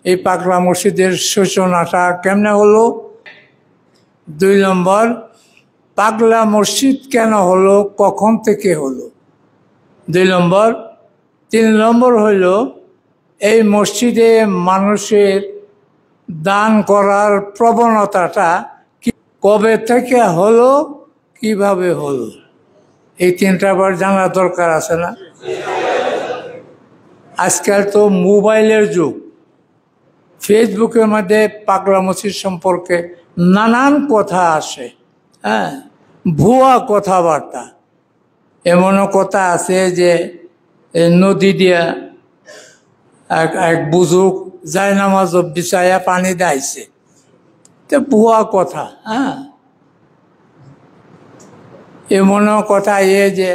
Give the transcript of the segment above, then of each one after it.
এই পাগলা মসজিদের সূচনাটা কেমনে হলো? 2 নম্বর, পাগলা মসজিদ কেন হলো, কখন থেকে হলো? 2 নম্বর। 3 নম্বর হইল এই মসজিদে মানুষের দান করার প্রবণতাটা কবে থেকে হলো, কিভাবে হলো? এই 3টা বার জানা দরকার আছে না? আজকাল তো মোবাইলের যুগ। ফেসবুকের মধ্যে পাগলা মসজিদ সম্পর্কে নানান কথা আসে, হ্যাঁ, ভুয়া কথাবার্তা। এমনও কথা আছে যে নদী দিয়া এক বুজুর্গ জায়নামাজ বিছায়া পানি দেয়ছে, তো ভুয়া কথা। হ্যাঁ, এমনও কথা যে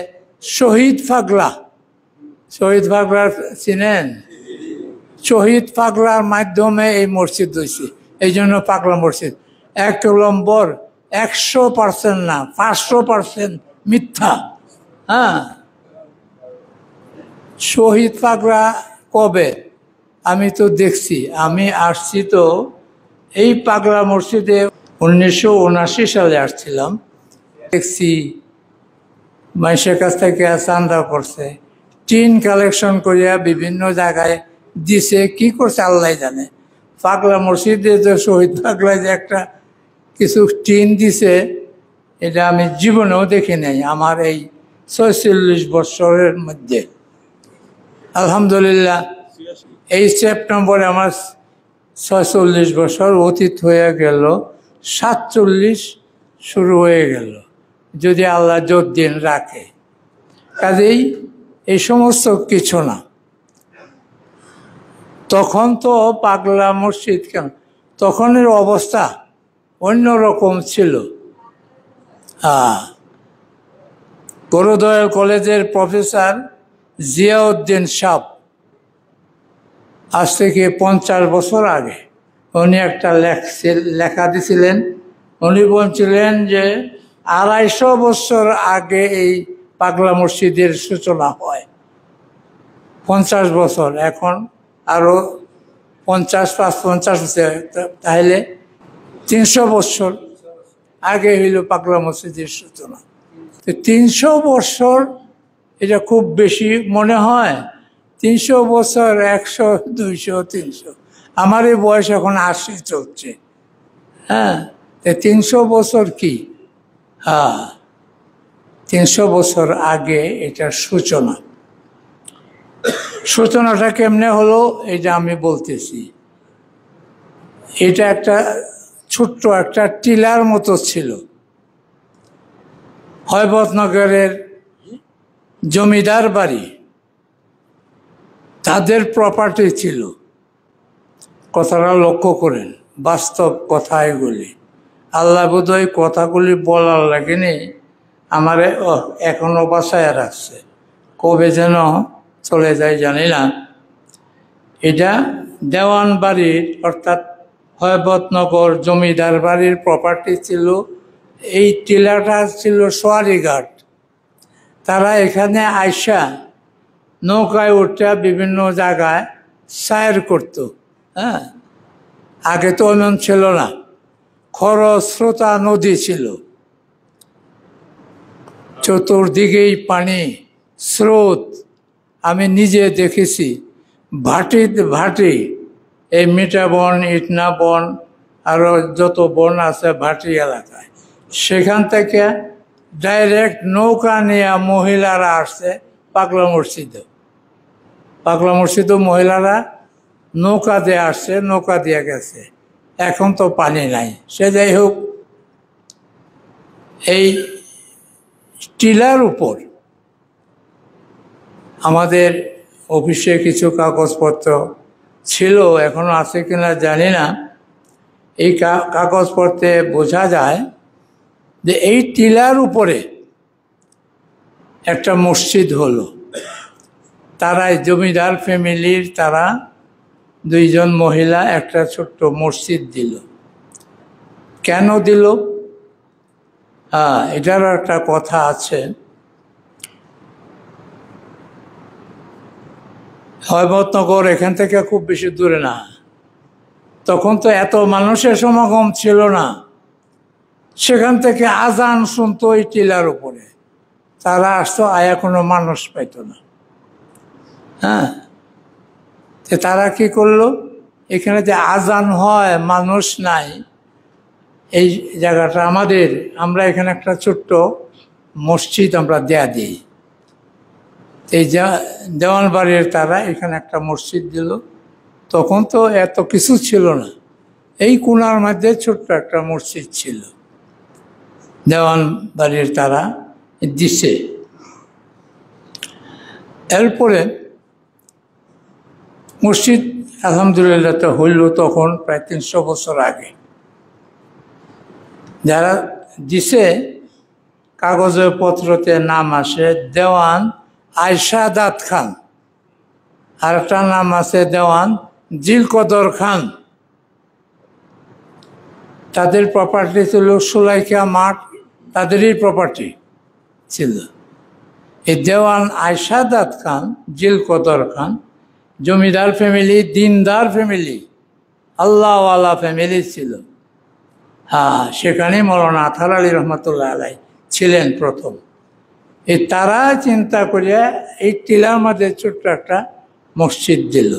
শহীদ পাগলা চিনেন? শহীদ পাগলার মাধ্যমে এই মসজিদ হয়েছে, এই জন্য পাগলা মসজিদ। 1 নম্বর 100% না, 500% মিথ্যা। হ্যাঁ, শহীদ পাগলা কবে? আমি তো দেখছি, আমি আসছি তো এই পাগলা মসজিদে 1979 সালে আসছিলাম। দেখছি মানুষের কাছ থেকে চাঁদা করছে, টিন কালেকশন করিয়া বিভিন্ন জায়গায় দিছে, কি করছে আল্লাহ জানে। পাগলা মসজিদে যে শহীদ পাগলা যে একটা কিছু টিন দিছে, এটা আমি জীবনেও দেখি নাই আমার এই 46 বছরের মধ্যে। আলহামদুলিল্লাহ, এই সেপ্টেম্বরে আমার 46 বছর অতীত হয়ে গেল, 47 শুরু হয়ে গেল, যদি আল্লাহ যতদিন রাখে। কাজেই এই সমস্ত কিছু না। তখন তো পাগলা মসজিদ কেন, তখনের অবস্থা অন্যরকম ছিল। গুরুদয়াল কলেজের প্রফেসর জিয়াউদ্দিন সাহ, আজ থেকে 50 বছর আগে উনি একটা লেখা দিছিলেন। উনি বলছিলেন যে 250 বছর আগে এই পাগলা মসজিদের সূচনা হয়। 50 বছর, এখন আরো 50 বছর, তাহলে 300 বছর আগে হইল পাগলা মসজিদের সূচনা। 300 বছর এটা খুব বেশি মনে হয়। 300 বছর, 100, 200, 300, আমার এই বয়স এখন 80 চলছে। হ্যাঁ, 300 বছর কি? 300 বছর আগে এটার সূচনা। সূচনাটা কেমনে হলো এটা আমি বলতেছি। এটা একটা ছোট্ট একটা টিলার মতো ছিল। হয়বতনগরের জমিদার বাড়ি, তাদের প্রপার্টি ছিল। কথাটা লক্ষ্য করেন, বাস্তব কথা এগুলি। আল্লাহ বোধহয় কথাগুলি বলার লাগেনি, আমারে এখনো বাসায় রাখছে, কবে যেন চলে যায় জানি না। এটা দেওয়ান বাড়ির, অর্থাৎ হয়বতনগর জমিদার বাড়ির প্রপার্টি ছিল। এই টিলাটা ছিল সোয়ারিঘাট। তারা এখানে আইসা নৌকায় উঠে বিভিন্ন জায়গায় সায়ের করত। হ্যাঁ, আগে তো এমন ছিল না, খরস্রোতা নদী ছিল, চতুর্দিকেই পানি স্রোত। আমি নিজে দেখেছি ভাটি, এই মিঠা বন, ইটনা বন, আরো যত বন আছে ভাটি এলাকায়, সেখান থেকে ডাইরেক্ট নৌকা নিয়ে মহিলারা আসছে পাগলা মসজিদে। পাগলা মসজিদে মহিলারা নৌকা দিয়ে আসছে, নৌকা দিয়ে গেছে। এখন তো পানি নাই। সে যাই হোক, এই টিলার উপর আমাদের অফিসে কিছু কাগজপত্র ছিল, এখনো আছে কিনা জানি না। এই কাগজপত্রে বোঝা যায় যে এই টিলার উপরে একটা মসজিদ হলো। তারা জমিদার ফ্যামিলির, তারা 2 জন মহিলা একটা ছোট্ট মসজিদ দিল। কেন দিল? এটারও একটা কথা আছে। হয়বতনগর এখান থেকে খুব বেশি দূরে না, তখন তো এত মানুষের সমাগম ছিল না, সেখান থেকে আজান শুনতো ওই টিলার উপরে, তারা আসতো, আয়া কোনো মানুষ পাইতো না। হ্যাঁ, তারা কি করলো, এখানে যে আজান হয় মানুষ নাই, এই জায়গাটা আমাদের, আমরা এখানে একটা ছোট্ট মসজিদ আমরা দেয়া দিই, এই দেওয়ানবাড়ির তারা এখানে একটা মসজিদ দিল। তখন তো এত কিছু ছিল না, এই কোণার মধ্যে ছোট্ট একটা মসজিদ ছিল, দেওয়ানবাড়ির তারা দিছে। এরপরে মসজিদ আলহামদুলিল্লাহ তো হইল তখন প্রায় 300 বছর আগে। যারা দিছে কাগজে পত্রতে নাম আসে দেওয়ান আয়শাদাত খান, আর একটা নাম আছে দেওয়ান জিলকদর খান। তাদের প্রপার্টি ছিল সুলাইখা মাঠ, তাদেরই প্রপার্টি ছিল। এই দেওয়ান আয়শাদাত খান, জিলকদর খান জমিদার ফ্যামিলি, দিনদার ফ্যামিলি, আল্লাহওয়ালা ফ্যামিলি ছিল। হ্যাঁ, সেখানে মৌলানা আতহার আলী রহমতুল্লাহ আলাই ছিলেন প্রথম। এই তারা চিন্তা করিয়া এই টিলার মধ্যে ছোট্ট একটা মসজিদ দিল।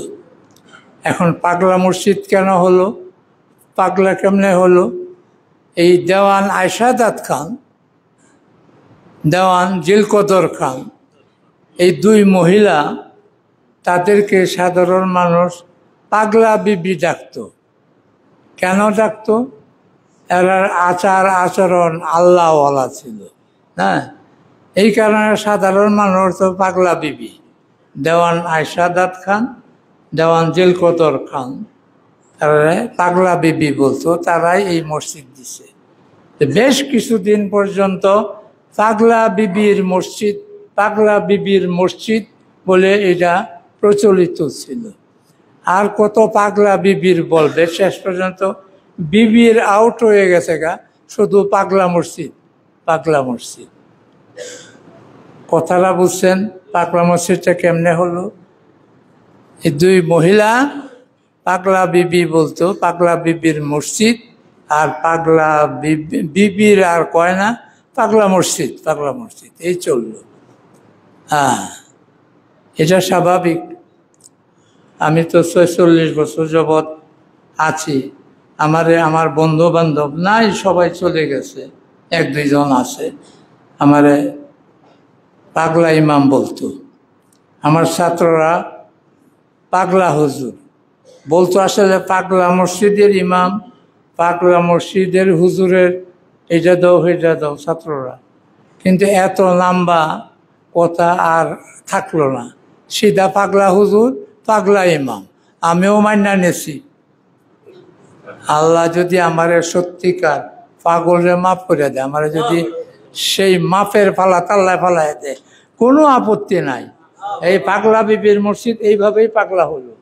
এখন পাগলা মসজিদ কেন হলো, পাগলা কেমনে হলো? এই দেওয়ান আয়শাদাত খান, দেওয়ান জিলকদর খান, এই দুই মহিলা, তাদেরকে সাধারণ মানুষ পাগলা বিবি ডাকত। কেন ডাকত? এরা আচার আচরণ আল্লাহওয়ালা ছিল, হ্যাঁ, এই কারণে সাধারণ মানুষ তো পাগলা বিবি। দেওয়ান আয়শাদাত খান, দেওয়ান জিলকদর খান, তারা পাগলা বিবি বলতো, তারাই এই মসজিদ দিছে। বেশ কিছুদিন পর্যন্ত পাগলা বিবির মসজিদ, পাগলা বিবির মসজিদ বলে এটা প্রচলিত ছিল। আর কত পাগলা বিবির বলবে, শেষ পর্যন্ত বিবির আউট হয়ে গেছে গা, শুধু পাগলা মসজিদ, পাগলা মসজিদ। কথাটা বুঝছেন পাগলা মসজিদটা কেমনে হলো? এই দুই মহিলা পাগলা বিবি বলতো, পাগলা বিবির মসজিদ, আর পাগলা বিবির আর কয় না, পাগলা মসজিদ, পাগলা মসজিদ, এই চললো। হ্যাঁ, এটা স্বাভাবিক। আমি তো 46 বছর যাবৎ আছি, আমার বন্ধু বান্ধব নাই, সবাই চলে গেছে, 1-2 জন আছে। আমারে পাগলা ইমাম বলতো, আমার ছাত্ররা পাগলা হুজুর বলতো। আসলে পাগলা মসজিদের ইমাম, পাগলা মসজিদের হুজুরের এটা দাও সেটা দাও ছাত্ররা, কিন্তু এত লম্বা কথা আর থাকলো না, সিধা পাগলা হুজুর, পাগলা ইমাম। আমিও মান্না নেছি। আল্লাহ যদি আমারে সত্যিকার পাগলের মাফ করে দেয়, আমার যদি সেই মাফের ফালা তাল্লায় ফালায় দেয়, কোনো আপত্তি নাই। এই পাগলা বিবির মসজিদ এইভাবেই পাগলা হলো।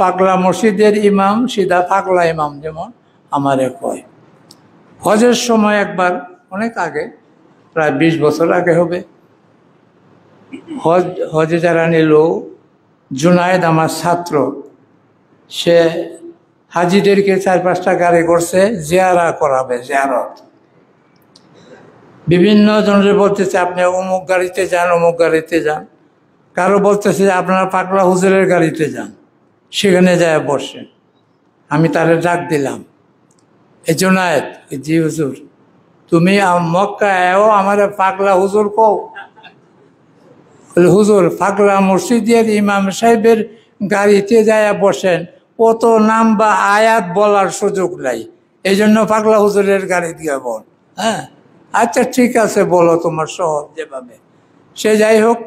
পাগলা মসজিদের ইমাম সিধা পাগলা ইমাম, যেমন আমারে কয়। হজের সময় একবার, অনেক আগে, প্রায় 20 বছর আগে হবে, হজে যারা নিল, জুনায়েদ আমার ছাত্র, সে হাজিদেরকে 4-5টা গাড়ি করছে জিয়ারা করাবে, জিয়ারত। বিভিন্ন জনের বলতেছে আপনি অমুক গাড়িতে যান, অমুক গাড়িতে যান। কারো বলতেছে যে আপনারা পাগলা হুজুরের গাড়িতে যান, সেখানে যায় বসে। আমি তারে ডাক দিলাম, এই জুনায়েদ, জি হুজুর, তুমি মক্কায়ও আমার পাগলা হুজুর কও? হুজুর, পাগলা মসজিদের ইমাম সাহেবের গাড়িতে যায় বসেন, কত নাম বা আয়াত বলার সুযোগ নাই, এই জন্য পাগলা হুজুরের গাড়ি দিয়ে বল। হ্যাঁ, আচ্ছা ঠিক আছে, বলো তোমার সহজ যেভাবে। সে যাই হোক,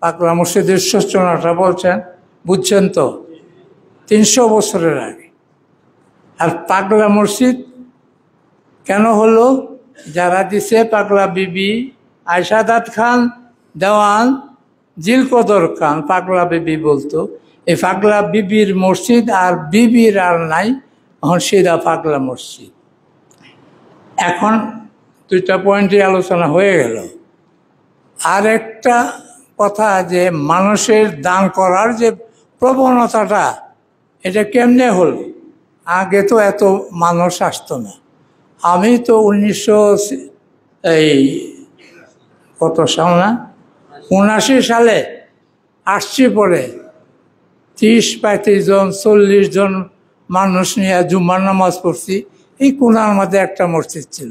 পাগলা মসজিদের সূচনাটা বলছেন, বুঝছেন তো, 300 বছরের আগে। আর পাগলা মসজিদ কেন হলো? যারা দিছে পাগলা বিবি আয়শাদাত খান, দেওয়ান জিলকদর খান, পাগলা বিবি বলতো। এই পাগলা বিবির মসজিদ আর বিবির আর নাই, এখন সিধা পাগলা মসজিদ। এখন 2টা পয়েন্টই আলোচনা হয়ে গেল। আর একটা কথা, যে মানুষের দান করার যে প্রবণতাটা, এটা কেমনে হলো? আগে তো এত মানুষ আসতো না। আমি তো 1979 সালে আসছি। পরে 30-35 জন 40 জন মানুষ নিয়ে জুম্মার নামাজ পড়ছি। এই কোনার মধ্যে একটা মসজিদ ছিল,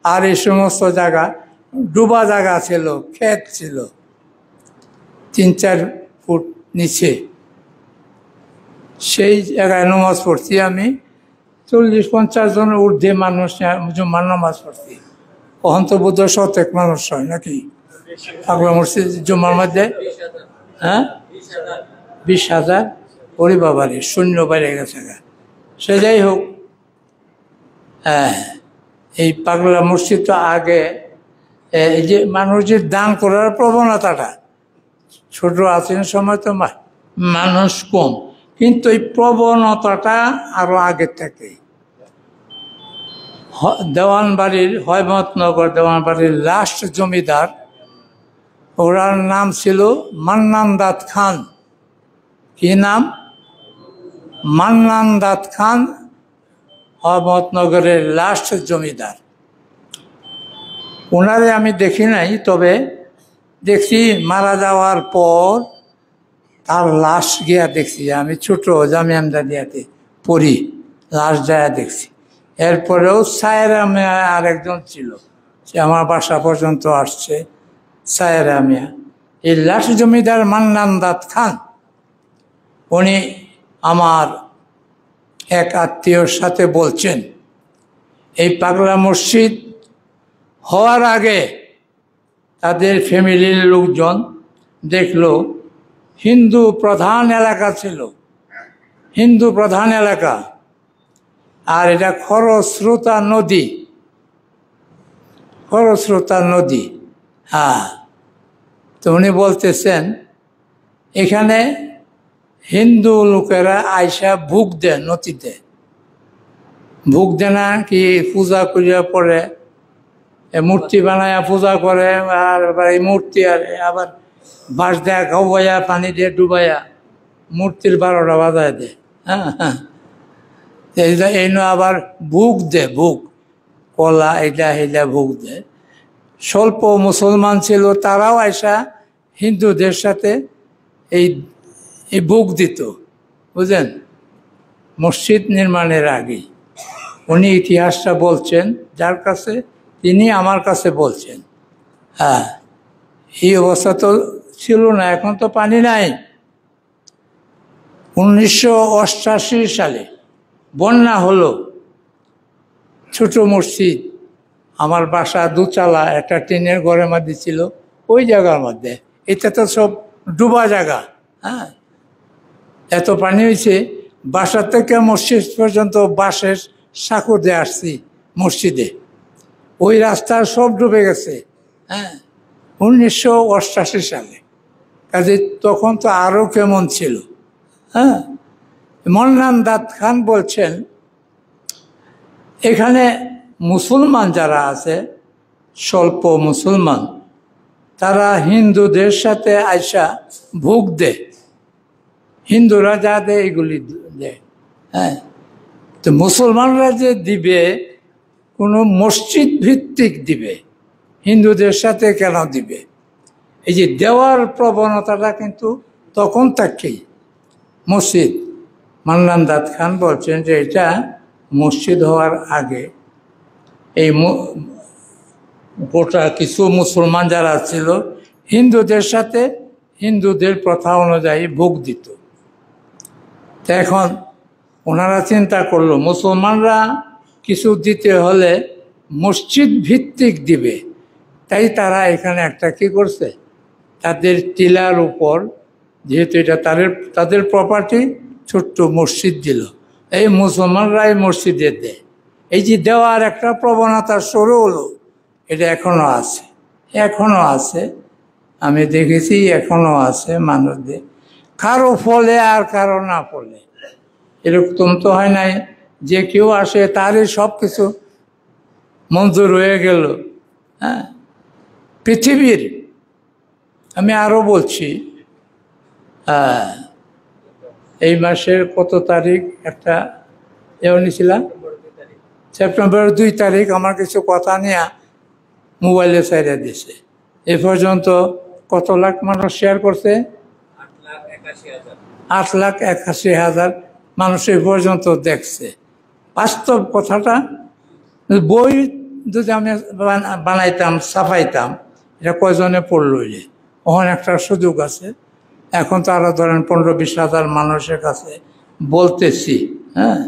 আর এই সমস্ত জায়গা ডুবা জায়গা ছিল, ক্ষেত ছিল 3-4 ফুট নিচে। সেই জায়গায় নামাজ পড়ছি আমি। 40-50 জনের ঊর্ধ্বে মানুষ জুম্মার নামাজ পড়ছি। কখন তো বোধ হয় 100 মানুষ হয় নাকি পাগলা মসজিদ জুম্মার মধ্যে? হ্যাঁ, 20,000। ওরে বাবারে, শূন্য বেড়ে গেছে। সে যাই হোক, হ্যাঁ, এই পাগলা মসজিদ তো আগে এই যে মানুষ যে দান করার প্রবণতাটা, ছোট আছেন সময় তো মানুষ কম, কিন্তু এই প্রবণতাটা আরো আগের থেকেই। দেওয়ানবাড়ির, হয়মতনগর দেওয়ানবাড়ির লাস্ট জমিদার, ওনার নাম ছিল মান্নান দাদ খান। কি নাম? মান্নান দাদ খান, হয়মতনগরের লাস্ট জমিদার। ওনারে আমি দেখি নাই, তবে দেখছি মারা যাওয়ার পর তার লাশ গিয়া দেখছি। আমি ছোট জামিয়া আমদানিয়াতে পড়ি, লাশ যায় দেখছি। এরপরেও সায়েরা মিয়া আরেকজন ছিল, সে আমার বাসা পর্যন্ত আসছে, সায়েরা মিয়া। এই লাশ জমিদার মান্নান দাদ খান, উনি আমার এক আত্মীয়র সাথে বলছেন, এই পাগলা মসজিদ হওয়ার আগে তাদের ফ্যামিলির লোকজন দেখলো হিন্দু প্রধান এলাকা ছিল, হিন্দু প্রধান এলাকা, আর এটা খরস্রোতা নদী, খরস্রোতা নদী। হ্যাঁ, তো উনি বলতেছেন এখানে হিন্দু লোকেরা আইসা ভুগ দেয়, নদীতে ভুগ দেয় না কি, পূজা করিয়া পরে মূর্তি বানায়া পূজা করে, আর এই মূর্তি আর আবার বাঁশ দেয়া খাওয়াইয়া পানি দিয়ে ডুবাইয়া মূর্তির 12টা বাজায় দেয়। হ্যাঁ হ্যাঁ, এই আবার ভুগ দেয়, ভুগ কলা এটা হেলা ভুগ দেয়। স্বল্প মুসলমান ছিল, তারাও আইসা হিন্দুদের সাথে এই ভোগ দিত, বুঝলেন, মসজিদ নির্মাণের আগে। উনি ইতিহাসটা বলছেন, যার কাছে তিনি আমার কাছে বলছেন। হ্যাঁ, এই অবস্থা তো ছিল না, এখন তো পানি নাই। 1988 সালে বন্যা হলো, ছোট মসজিদ, আমার বাসা দুচালা, একটা টিনের ঘরের মধ্যে ছিল, ওই জায়গার মধ্যে। এটা তো সব ডুবা জায়গা। হ্যাঁ, এত পানি হয়েছে, বাসা থেকে মসজিদ পর্যন্ত বাঁশের সাঁকো দিয়ে আসছি মসজিদে, ওই রাস্তা সব ডুবে গেছে। হ্যাঁ, 1988 সালে। কাজে তখন তো আরও কেমন ছিল। হ্যাঁ, মান্নান দাদ খান বলছেন এখানে মুসলমান যারা আছে, স্বল্প মুসলমান, তারা হিন্দুদের সাথে আইসা ভোগ দেয়, হিন্দুরা যা দেয় এগুলি দেয়। হ্যাঁ, তো মুসলমানরা যে দিবে কোনো মসজিদ ভিত্তিক দিবে, হিন্দুদের সাথে কেন দিবে? এই যে দেওয়ার প্রবণতাটা কিন্তু তখন থেকেই মসজিদ। মান্নান দাদ খান বলছেন যে এটা মসজিদ হওয়ার আগে এই গোটা কিছু মুসলমান যারা ছিল হিন্দুদের সাথে হিন্দুদের প্রথা অনুযায়ী ভোগ দিত। তো এখন ওনারা চিন্তা করলো মুসলমানরা কিছু দিতে হলে মসজিদ ভিত্তিক দিবে, তাই তারা এখানে একটা কি করছে, তাদের টিলার উপর, যেহেতু এটা তাদের প্রপার্টি, ছোট্ট মসজিদ দিল। এই মুসলমানরা এই মসজিদে দেয়। এই যে দেওয়ার একটা প্রবণতা শুরু হলো, এটা এখনো আছে, এখনো আছে, আমি দেখেছি এখনো আছে মানুষদের, কারো ফলে আর কারো না ফলে। এরকম তো হয় নাই যে কেউ আসে তারই সব কিছু মঞ্জুর হয়ে গেল। হ্যাঁ, পৃথিবীর, আমি আরো বলছি, এই মাসের কত তারিখ একটা নিয়েছিলাম, সেপ্টেম্বরের 2 তারিখ আমার কিছু কথা নিয়ে মোবাইলে ছেড়ে দিছে। এ পর্যন্ত কত লাখ মানুষ শেয়ার করছে? 8,81,000 মানুষ এ পর্যন্ত দেখছে। বাস্তব কথাটা, বই যদি আমি বানাইতাম, ছাপাইতাম, এটা কয়জনে পড়লো? ওখানে একটা সুযোগ আছে। এখন তো আরো ধরেন 15-20 হাজার মানুষের কাছে বলতেছি। হ্যাঁ,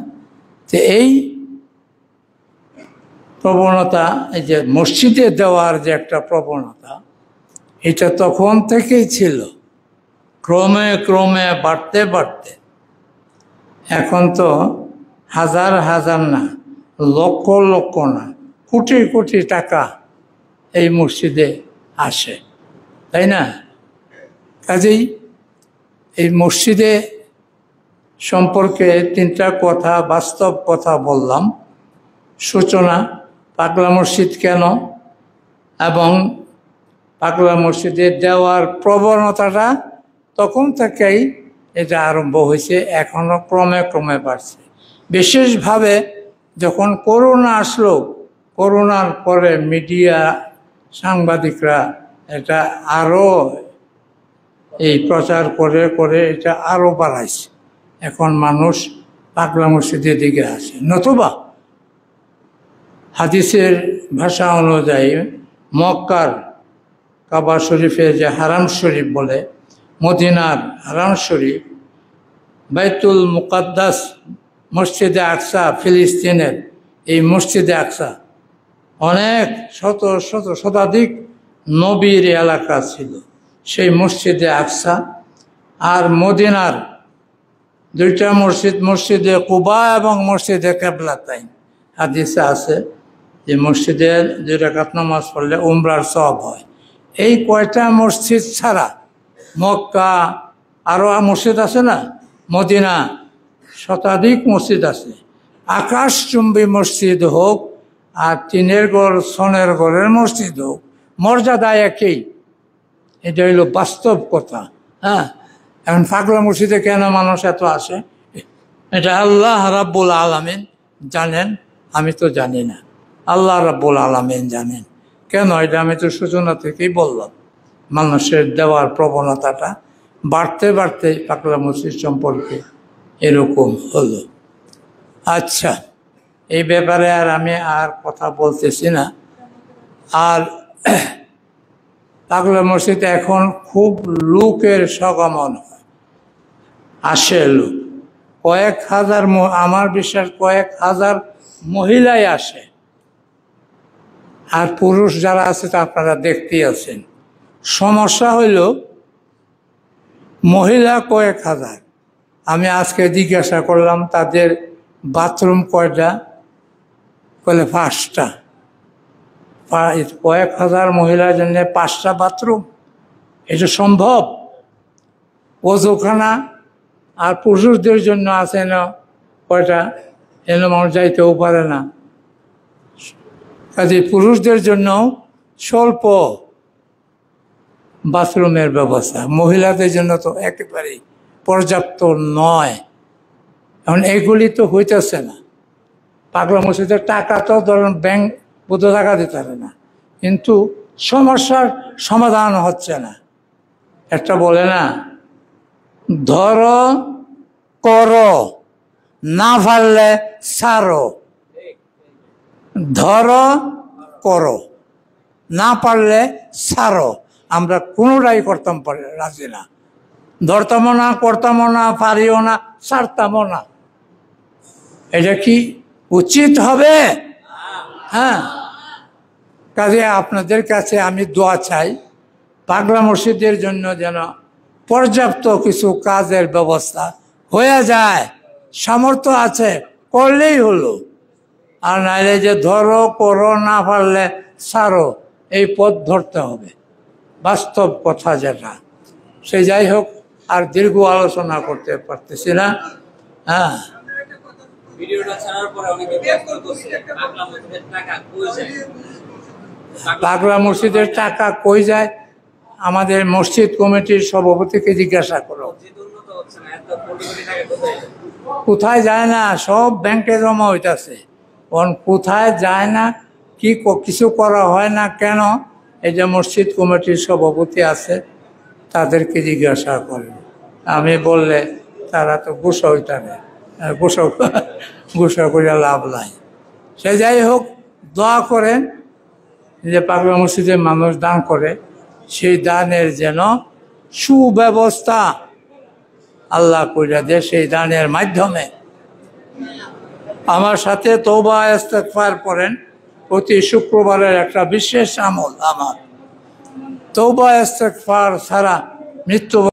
তো এই প্রবণতা, এই যে মসজিদে দেওয়ার যে একটা প্রবণতা, এটা তখন থেকেই ছিল, ক্রমে ক্রমে বাড়তে বাড়তে এখন তো হাজার হাজার না, লক্ষ লক্ষ না, কোটি কোটি টাকা এই মসজিদে আসে, তাই না? কাজেই এই মসজিদে সম্পর্কে 3টা কথা, বাস্তব কথা বললাম। সূচনা, পাগলা মসজিদ কেন, এবং পাগলা মসজিদে দেওয়ার প্রবণতাটা তখন থেকেই এটা আরম্ভ হয়েছে, এখনো ক্রমে ক্রমে বাড়ছে। বিশেষভাবে যখন করোনা আসলো, করোনার পরে মিডিয়া, সাংবাদিকরা এটা আরো এই প্রচার করে করে এটা আরো বাড়াইছে। এখন মানুষ পাগলা মসজিদের দিকে আসে। নতুবা হাদিসের ভাষা অনুযায়ী মক্কার কাবা শরীফে যে হারাম শরীফ বলে, মদিনার হারাম শরীফ, বাইতুল মুকাদ্দাস, মসজিদে আকসা, ফিলিস্তিনের এই মসজিদে আকসা অনেক শতাধিক নবীর এলাকা ছিল সেই মসজিদে আকসা। আর মদিনার 2টা মসজিদ, মসজিদে কুবা এবং মসজিদে কিবলাতাইন, হাদিসে আছে যে মসজিদের 2 রাকাত নামাজ পড়লে উমরার সওয়াব হয়। এই কয়টা মসজিদ ছাড়া মক্কা আরো মসজিদ আছে না, মদিনা শতাধিক মসজিদ আছে। আকাশচুম্বী মসজিদ হোক আর টিনের ঘর, সোনের ঘরের মসজিদ হোক, মর্যাদা একই। এটা হইল বাস্তব কথা। হ্যাঁ, এখন পাগলা মসজিদে কেন মানুষ এত আসে, এটা আল্লাহ রাব্বুল আলামিন জানেন, আমি তো জানি না। আল্লাহ রাব্বুল আলামিন জানেন কেন। এটা আমি তো সূচনা থেকেই বললাম, মানুষের দেওয়ার প্রবণতাটা বাড়তে বাড়তে পাগলা মসজিদ সম্পর্কে এরকম হলো। আচ্ছা, এই ব্যাপারে আর আমি আর কথা বলতেছি না। আর পাগলা মসজিদে এখন খুব লোকের সগমন হয়, আসে লোক, কয়েক হাজার, আমার বিশ্বাস কয়েক হাজার মহিলাই আসে। আর পুরুষ যারা আছে তা আপনারা দেখতেই আছেন। সমস্যা হইল মহিলা কয়েক হাজার। আমি আজকে জিজ্ঞাসা করলাম তাদের বাথরুম কয়টা, বলে 5টা। কয়েক হাজার মহিলার জন্য 5টা বাথরুম, এটা সম্ভব? ওজোখানা আর পুরুষদের জন্য আছে না কয়টা, এনে মানুষ যাইতেও পারে না। কাজে পুরুষদের জন্য স্বল্প বাথরুমের ব্যবস্থা, মহিলাদের জন্য তো একেবারেই পর্যাপ্ত নয়। এখন এগুলি তো হইতেছে না। পাগলা মসজিদের টাকা তো ধরেন ব্যাংক বোধ টাকা দিতে পারে না, কিন্তু সমস্যার সমাধান হচ্ছে না। একটা বলে না, ধরো করো, না পারলে ছাড়ো। ধরো করো, না পারলে ছাড়ো। আমরা কোনোটাই করতাম পারি রাজি না, ধরতামও না, করতামও না, পারিও না, ছাড়তামও না। এটা কি উচিত হবে? হ্যাঁ, কাজে আপনাদের কাছে আমি দোয়া চাই, পাগলা মসজিদের জন্য যেন পর্যাপ্ত কিছু কাজের ব্যবস্থা হয়ে যায়। সামর্থ্য আছে, করলেই হলো। আর নাইলে যে ধরো করো, না পারলে ছাড়ো, এই পথ ধরতে হবে। বাস্তব কথা যেটা, সে যাই হোক, আর দীর্ঘ আলোচনা করতে পারতেছি না। হ্যাঁ, পাগলা মসজিদের টাকা কই যায়? আমাদের মসজিদ কমিটির সভাপতিকে জিজ্ঞাসা করো। কোথায় যায় না, সব ব্যাংকে জমা হইতাছে। কোথায় যায় না, কিছু করা হয় না কেন? এই যে মসজিদ কমিটির সভাপতি আছে, তাদেরকে জিজ্ঞাসা করেন। আমি বললে তারা তো গুসা হইতারে, গুসা করে লাভ নাই। সে যাই হোক, দোয়া করেন যে পাগলা মসজিদে মানুষ দান করে, সেই দানের যেন সুব্যবস্থা আল্লাহ কইরা দেয়। সেই দানের মাধ্যমে আমার সাথে তওবা ইস্তেগফার করেন। প্রতি শুক্রবারের একটা বিশেষ আমল আমার। তওবা ইস্তেগফার ছাড়া মৃত্যুবরণ